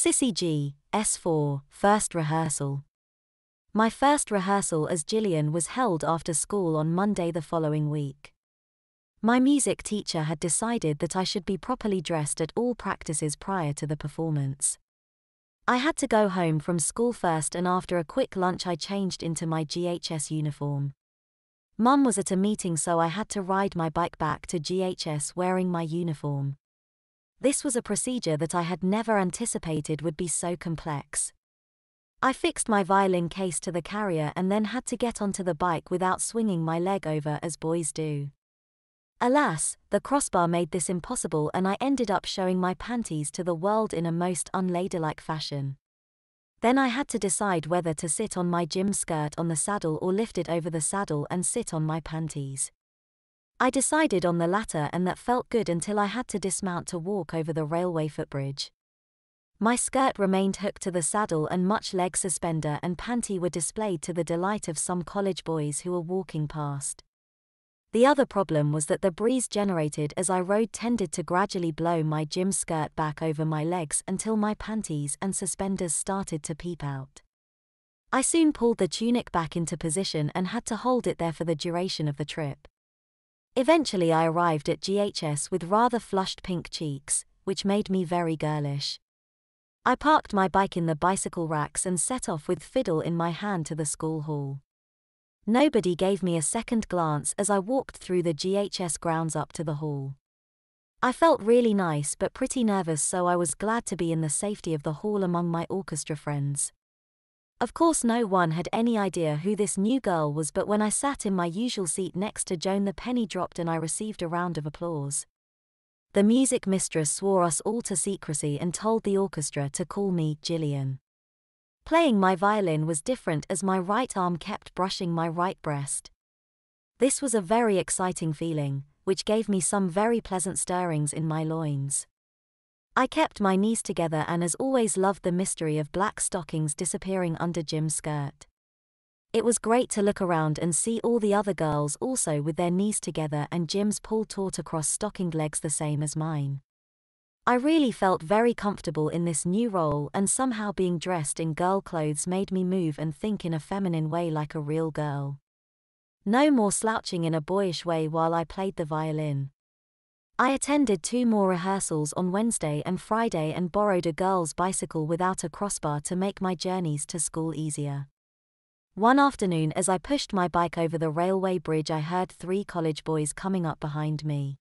Sissy G S 4, First Rehearsal. My first rehearsal as Gillian was held after school on Monday the following week. My music teacher had decided that I should be properly dressed at all practices prior to the performance. I had to go home from school first, and after a quick lunch I changed into my GHS uniform. Mum was at a meeting, so I had to ride my bike back to GHS wearing my uniform. This was a procedure that I had never anticipated would be so complex. I fixed my violin case to the carrier and then had to get onto the bike without swinging my leg over as boys do. Alas, the crossbar made this impossible, and I ended up showing my panties to the world in a most unladylike fashion. Then I had to decide whether to sit on my gym skirt on the saddle or lift it over the saddle and sit on my panties. I decided on the latter, and that felt good until I had to dismount to walk over the railway footbridge. My skirt remained hooked to the saddle, and much leg suspender and panty were displayed to the delight of some college boys who were walking past. The other problem was that the breeze generated as I rode tended to gradually blow my gym skirt back over my legs until my panties and suspenders started to peep out. I soon pulled the tunic back into position and had to hold it there for the duration of the trip. Eventually I arrived at GHS with rather flushed pink cheeks, which made me very girlish. I parked my bike in the bicycle racks and set off with fiddle in my hand to the school hall. Nobody gave me a second glance as I walked through the GHS grounds up to the hall. I felt really nice but pretty nervous, so I was glad to be in the safety of the hall among my orchestra friends. Of course no one had any idea who this new girl was, but when I sat in my usual seat next to Joan, the penny dropped and I received a round of applause. The music mistress swore us all to secrecy and told the orchestra to call me Gillian. Playing my violin was different as my right arm kept brushing my right breast. This was a very exciting feeling, which gave me some very pleasant stirrings in my loins. I kept my knees together and as always loved the mystery of black stockings disappearing under Jim's skirt. It was great to look around and see all the other girls also with their knees together and Jim's pull taut across stockinged legs the same as mine. I really felt very comfortable in this new role, and somehow being dressed in girl clothes made me move and think in a feminine way like a real girl. No more slouching in a boyish way while I played the violin. I attended 2 more rehearsals on Wednesday and Friday and borrowed a girl's bicycle without a crossbar to make my journeys to school easier. One afternoon as I pushed my bike over the railway bridge, I heard 3 college boys coming up behind me.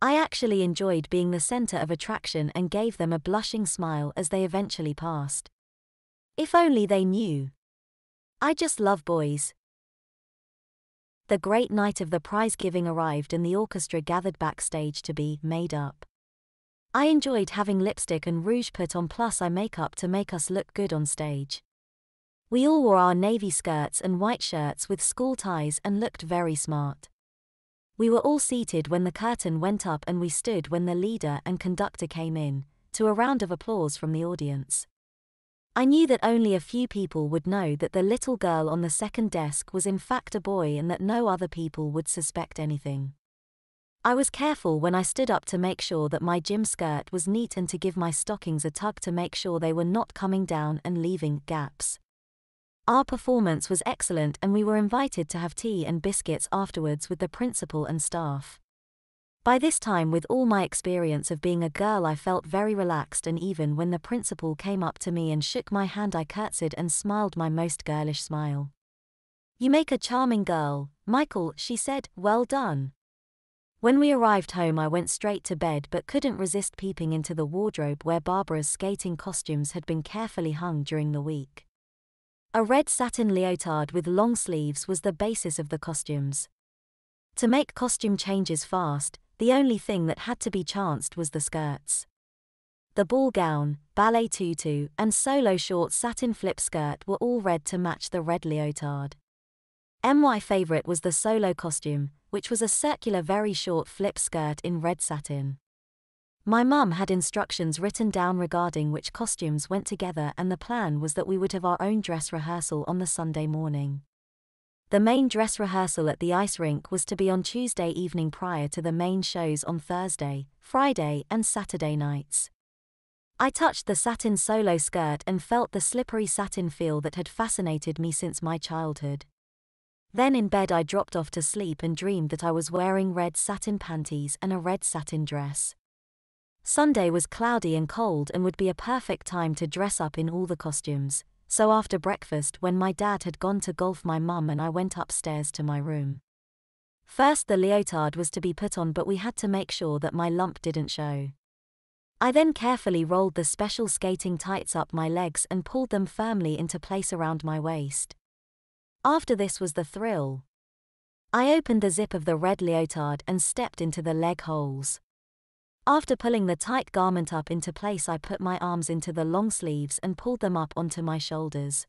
I actually enjoyed being the center of attraction and gave them a blushing smile as they eventually passed. If only they knew. I just love boys. The great night of the prize giving arrived and the orchestra gathered backstage to be made up. I enjoyed having lipstick and rouge put on plus eye makeup to make us look good on stage. We all wore our navy skirts and white shirts with school ties and looked very smart. We were all seated when the curtain went up and we stood when the leader and conductor came in, to a round of applause from the audience. I knew that only a few people would know that the little girl on the second desk was in fact a boy and that no other people would suspect anything. I was careful when I stood up to make sure that my gym skirt was neat and to give my stockings a tug to make sure they were not coming down and leaving gaps. Our performance was excellent and we were invited to have tea and biscuits afterwards with the principal and staff. By this time, with all my experience of being a girl, I felt very relaxed, and even when the principal came up to me and shook my hand I curtsied and smiled my most girlish smile. "You make a charming girl, Michael," she said. "Well done." When we arrived home I went straight to bed but couldn't resist peeping into the wardrobe where Barbara's skating costumes had been carefully hung during the week. A red satin leotard with long sleeves was the basis of the costumes. To make costume changes fast, the only thing that had to be chanced was the skirts. The ball gown, ballet tutu, and solo short satin flip skirt were all red to match the red leotard. My favorite was the solo costume, which was a circular very short flip skirt in red satin. My mum had instructions written down regarding which costumes went together, and the plan was that we would have our own dress rehearsal on the Sunday morning. The main dress rehearsal at the ice rink was to be on Tuesday evening prior to the main shows on Thursday, Friday, and Saturday nights. I touched the satin solo skirt and felt the slippery satin feel that had fascinated me since my childhood. Then in bed I dropped off to sleep and dreamed that I was wearing red satin panties and a red satin dress. Sunday was cloudy and cold and would be a perfect time to dress up in all the costumes, so after breakfast when my dad had gone to golf, my mum and I went upstairs to my room. First the leotard was to be put on, but we had to make sure that my lump didn't show. I then carefully rolled the special skating tights up my legs and pulled them firmly into place around my waist. After this was the thrill. I opened the zip of the red leotard and stepped into the leg holes. After pulling the tight garment up into place, I put my arms into the long sleeves and pulled them up onto my shoulders.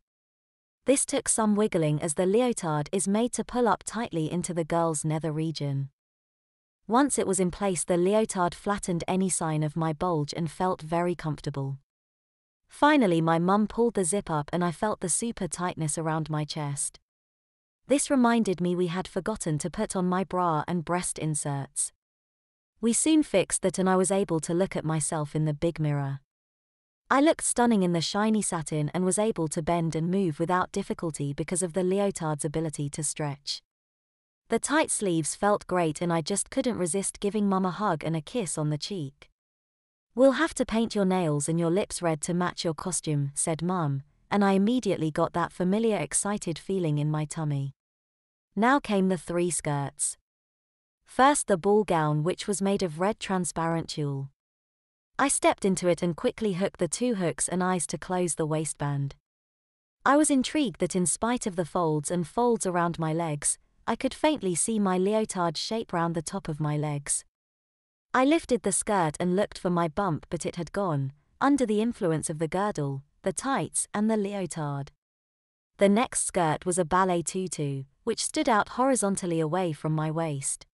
This took some wiggling as the leotard is made to pull up tightly into the girl's nether region. Once it was in place, the leotard flattened any sign of my bulge and felt very comfortable. Finally my mum pulled the zip up and I felt the super tightness around my chest. This reminded me we had forgotten to put on my bra and breast inserts. We soon fixed that and I was able to look at myself in the big mirror. I looked stunning in the shiny satin and was able to bend and move without difficulty because of the leotard's ability to stretch. The tight sleeves felt great and I just couldn't resist giving Mum a hug and a kiss on the cheek. "We'll have to paint your nails and your lips red to match your costume," said Mum, and I immediately got that familiar excited feeling in my tummy. Now came the 3 skirts. First the ball gown, which was made of red transparent tulle. I stepped into it and quickly hooked the 2 hooks and eyes to close the waistband. I was intrigued that in spite of the folds and folds around my legs, I could faintly see my leotard shape round the top of my legs. I lifted the skirt and looked for my bump, but it had gone, under the influence of the girdle, the tights and the leotard. The next skirt was a ballet tutu, which stood out horizontally away from my waist.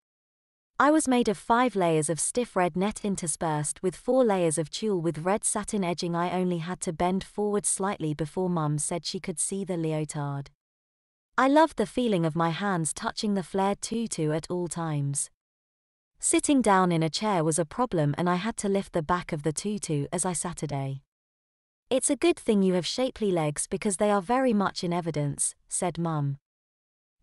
I was made of 5 layers of stiff red net interspersed with 4 layers of tulle with red satin edging. I only had to bend forward slightly before Mum said she could see the leotard. I loved the feeling of my hands touching the flared tutu at all times. Sitting down in a chair was a problem and I had to lift the back of the tutu as I sat. "It's a good thing you have shapely legs because they are very much in evidence," said Mum.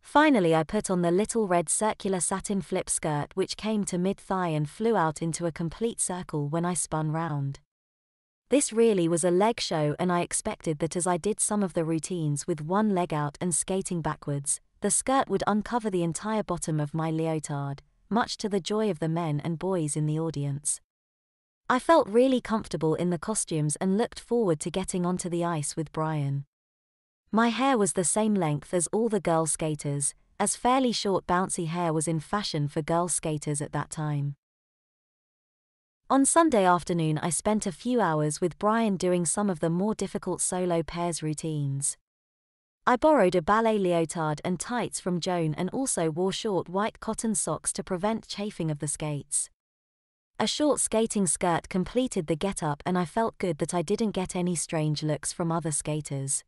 Finally I put on the little red circular satin flip skirt which came to mid-thigh and flew out into a complete circle when I spun round. This really was a leg show and I expected that as I did some of the routines with one leg out and skating backwards, the skirt would uncover the entire bottom of my leotard, much to the joy of the men and boys in the audience. I felt really comfortable in the costumes and looked forward to getting onto the ice with Brian. My hair was the same length as all the girl skaters, as fairly short bouncy hair was in fashion for girl skaters at that time. On Sunday afternoon I spent a few hours with Brian doing some of the more difficult solo pairs routines. I borrowed a ballet leotard and tights from Joan and also wore short white cotton socks to prevent chafing of the skates. A short skating skirt completed the get-up and I felt good that I didn't get any strange looks from other skaters.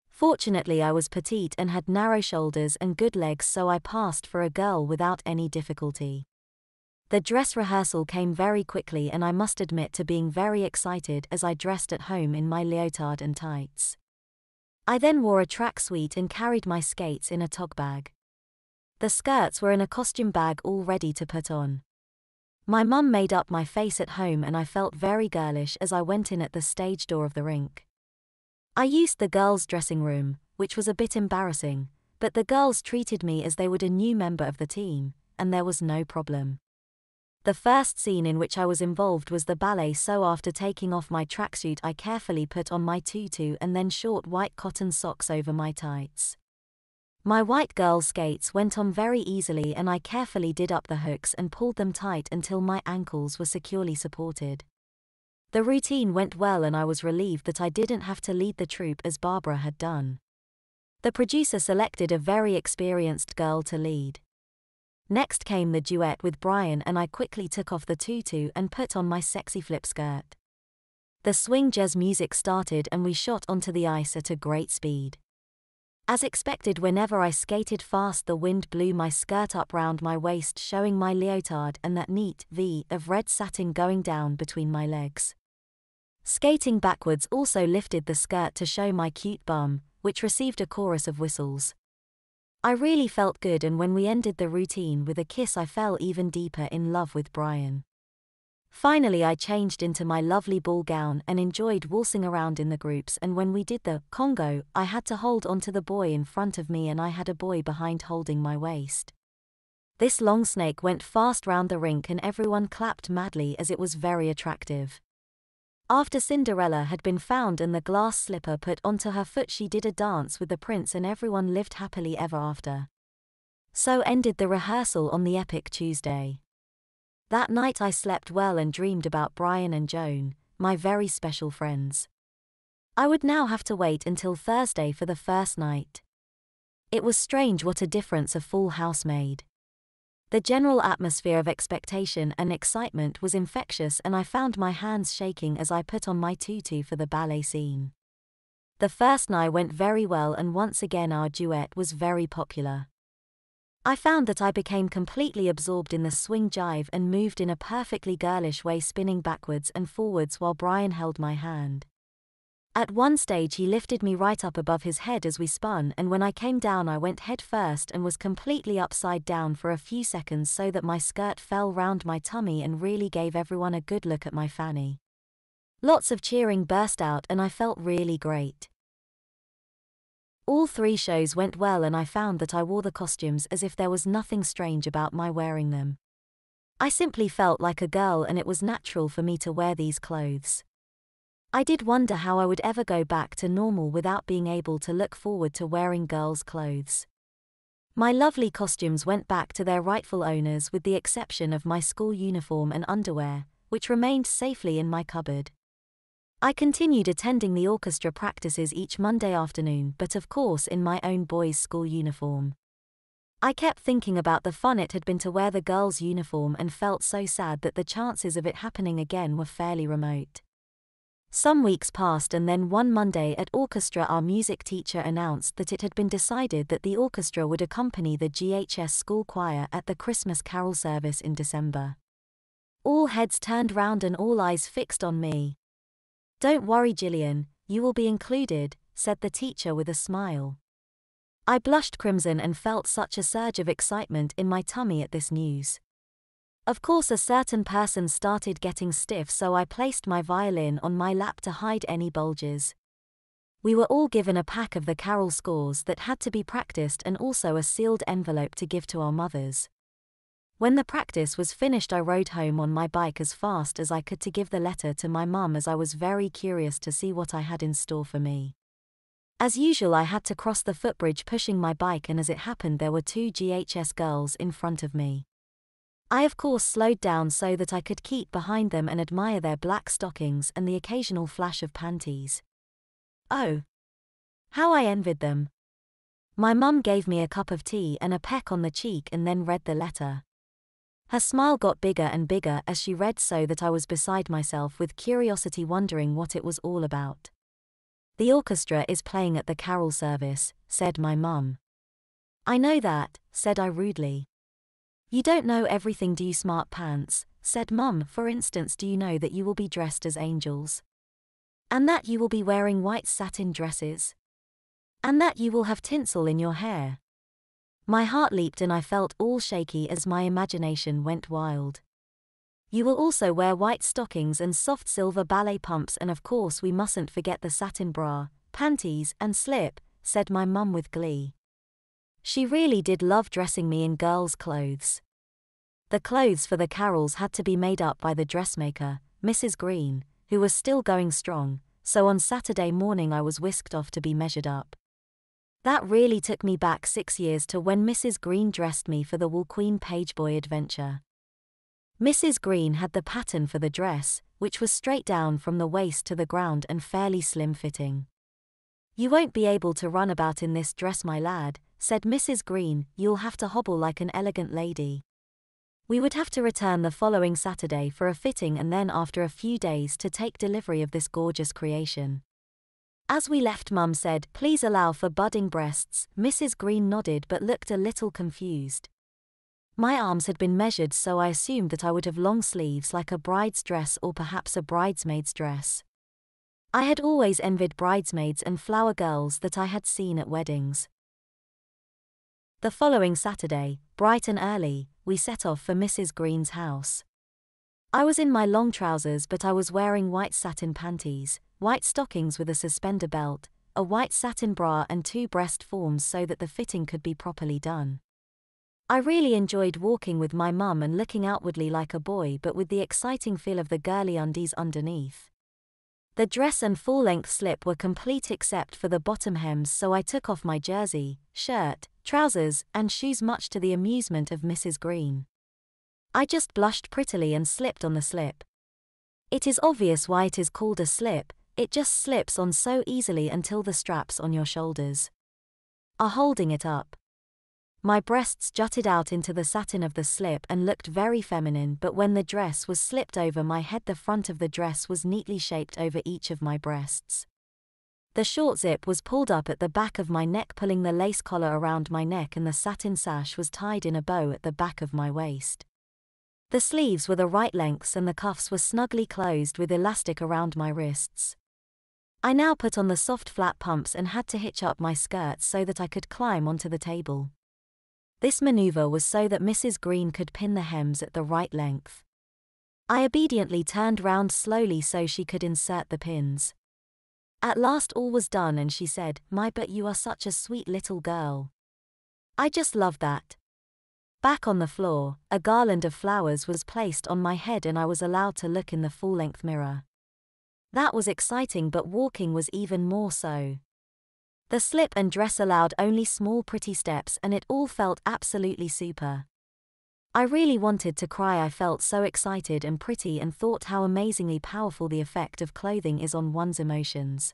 Fortunately I was petite and had narrow shoulders and good legs, so I passed for a girl without any difficulty. The dress rehearsal came very quickly and I must admit to being very excited as I dressed at home in my leotard and tights. I then wore a track suite and carried my skates in a tog bag. The skirts were in a costume bag all ready to put on. My mum made up my face at home and I felt very girlish as I went in at the stage door of the rink. I used the girls' dressing room, which was a bit embarrassing, but the girls treated me as they would a new member of the team, and there was no problem. The first scene in which I was involved was the ballet, so after taking off my tracksuit I carefully put on my tutu and then short white cotton socks over my tights. My white girl skates went on very easily and I carefully did up the hooks and pulled them tight until my ankles were securely supported. The routine went well and I was relieved that I didn't have to lead the troupe as Barbara had done. The producer selected a very experienced girl to lead. Next came the duet with Brian and I quickly took off the tutu and put on my sexy flip skirt. The swing jazz music started and we shot onto the ice at a great speed. As expected, whenever I skated fast the wind blew my skirt up round my waist, showing my leotard and that neat V of red satin going down between my legs. Skating backwards also lifted the skirt to show my cute bum, which received a chorus of whistles. I really felt good, and when we ended the routine with a kiss I fell even deeper in love with Brian. Finally I changed into my lovely ball gown and enjoyed waltzing around in the groups, and when we did the Congo, I had to hold onto the boy in front of me and I had a boy behind holding my waist. This long snake went fast round the rink and everyone clapped madly as it was very attractive. After Cinderella had been found and the glass slipper put onto her foot, she did a dance with the prince and everyone lived happily ever after. So ended the rehearsal on the epic Tuesday. That night I slept well and dreamed about Brian and Joan, my very special friends. I would now have to wait until Thursday for the first night. It was strange what a difference a full house made. The general atmosphere of expectation and excitement was infectious, and I found my hands shaking as I put on my tutu for the ballet scene. The first night went very well and once again our duet was very popular. I found that I became completely absorbed in the swing jive and moved in a perfectly girlish way, spinning backwards and forwards while Brian held my hand. At one stage he lifted me right up above his head as we spun, and when I came down I went head first and was completely upside down for a few seconds so that my skirt fell round my tummy and really gave everyone a good look at my fanny. Lots of cheering burst out and I felt really great. All 3 shows went well and I found that I wore the costumes as if there was nothing strange about my wearing them. I simply felt like a girl and it was natural for me to wear these clothes. I did wonder how I would ever go back to normal without being able to look forward to wearing girls' clothes. My lovely costumes went back to their rightful owners with the exception of my school uniform and underwear, which remained safely in my cupboard. I continued attending the orchestra practices each Monday afternoon, but of course in my own boys' school uniform. I kept thinking about the fun it had been to wear the girls' uniform and felt so sad that the chances of it happening again were fairly remote. Some weeks passed and then one Monday at orchestra our music teacher announced that it had been decided that the orchestra would accompany the GHS school choir at the Christmas carol service in December. All heads turned round and all eyes fixed on me. "Don't worry, Gillian, you will be included," said the teacher with a smile. I blushed crimson and felt such a surge of excitement in my tummy at this news. Of course a certain person started getting stiff, so I placed my violin on my lap to hide any bulges. We were all given a pack of the carol scores that had to be practiced and also a sealed envelope to give to our mothers. When the practice was finished I rode home on my bike as fast as I could to give the letter to my mum, as I was very curious to see what I had in store for me. As usual I had to cross the footbridge pushing my bike, and as it happened there were 2 GHS girls in front of me. I of course slowed down so that I could keep behind them and admire their black stockings and the occasional flash of panties. Oh! How I envied them. My mum gave me a cup of tea and a peck on the cheek and then read the letter. Her smile got bigger and bigger as she read, so that I was beside myself with curiosity, wondering what it was all about. "The orchestra is playing at the carol service," said my mum. "I know that," said I rudely. "You don't know everything, do you, smart pants?" said Mum. "For instance, do you know that you will be dressed as angels? And that you will be wearing white satin dresses? And that you will have tinsel in your hair?" My heart leaped and I felt all shaky as my imagination went wild. "You will also wear white stockings and soft silver ballet pumps, and of course we mustn't forget the satin bra, panties and slip," said my mum with glee. She really did love dressing me in girls' clothes. The clothes for the carols had to be made up by the dressmaker, Mrs. Green, who was still going strong, so on Saturday morning I was whisked off to be measured up. That really took me back 6 years to when Mrs. Green dressed me for the Wool Queen Pageboy adventure. Mrs. Green had the pattern for the dress, which was straight down from the waist to the ground and fairly slim-fitting. "You won't be able to run about in this dress, my lad," said Mrs. Green. "You'll have to hobble like an elegant lady." We would have to return the following Saturday for a fitting and then after a few days to take delivery of this gorgeous creation. As we left, Mum said, "Please allow for budding breasts." Mrs. Green nodded but looked a little confused. My arms had been measured, so I assumed that I would have long sleeves like a bride's dress or perhaps a bridesmaid's dress. I had always envied bridesmaids and flower girls that I had seen at weddings. The following Saturday, bright and early, we set off for Mrs. Green's house. I was in my long trousers, but I was wearing white satin panties, white stockings with a suspender belt, a white satin bra and 2 breast forms so that the fitting could be properly done. I really enjoyed walking with my mum and looking outwardly like a boy but with the exciting feel of the girly undies underneath. The dress and full-length slip were complete except for the bottom hems, so I took off my jersey, shirt, trousers, and shoes much to the amusement of Mrs. Green. I just blushed prettily and slipped on the slip. It is obvious why it is called a slip, it just slips on so easily until the straps on your shoulders are holding it up. My breasts jutted out into the satin of the slip and looked very feminine, but when the dress was slipped over my head, the front of the dress was neatly shaped over each of my breasts. The short zip was pulled up at the back of my neck, pulling the lace collar around my neck, and the satin sash was tied in a bow at the back of my waist. The sleeves were the right lengths and the cuffs were snugly closed with elastic around my wrists. I now put on the soft flat pumps and had to hitch up my skirts so that I could climb onto the table. This maneuver was so that Mrs. Green could pin the hems at the right length. I obediently turned round slowly so she could insert the pins. At last all was done and she said, "My, but you are such a sweet little girl." I just loved that. Back on the floor, a garland of flowers was placed on my head and I was allowed to look in the full-length mirror. That was exciting, but walking was even more so. The slip and dress allowed only small pretty steps and it all felt absolutely super. I really wanted to cry. I felt so excited and pretty and thought how amazingly powerful the effect of clothing is on one's emotions.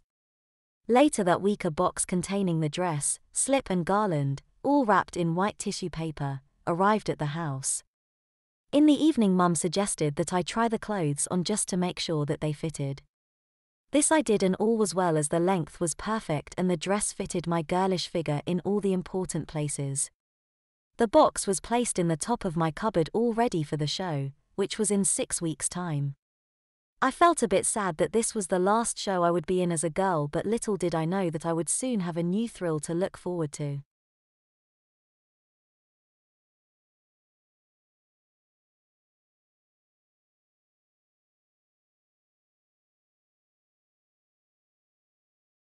Later that week, a box containing the dress, slip and garland, all wrapped in white tissue paper, arrived at the house. In the evening, Mum suggested that I try the clothes on just to make sure that they fitted. This I did and all was well, as the length was perfect and the dress fitted my girlish figure in all the important places. The box was placed in the top of my cupboard all ready for the show, which was in 6 weeks' time. I felt a bit sad that this was the last show I would be in as a girl, but little did I know that I would soon have a new thrill to look forward to.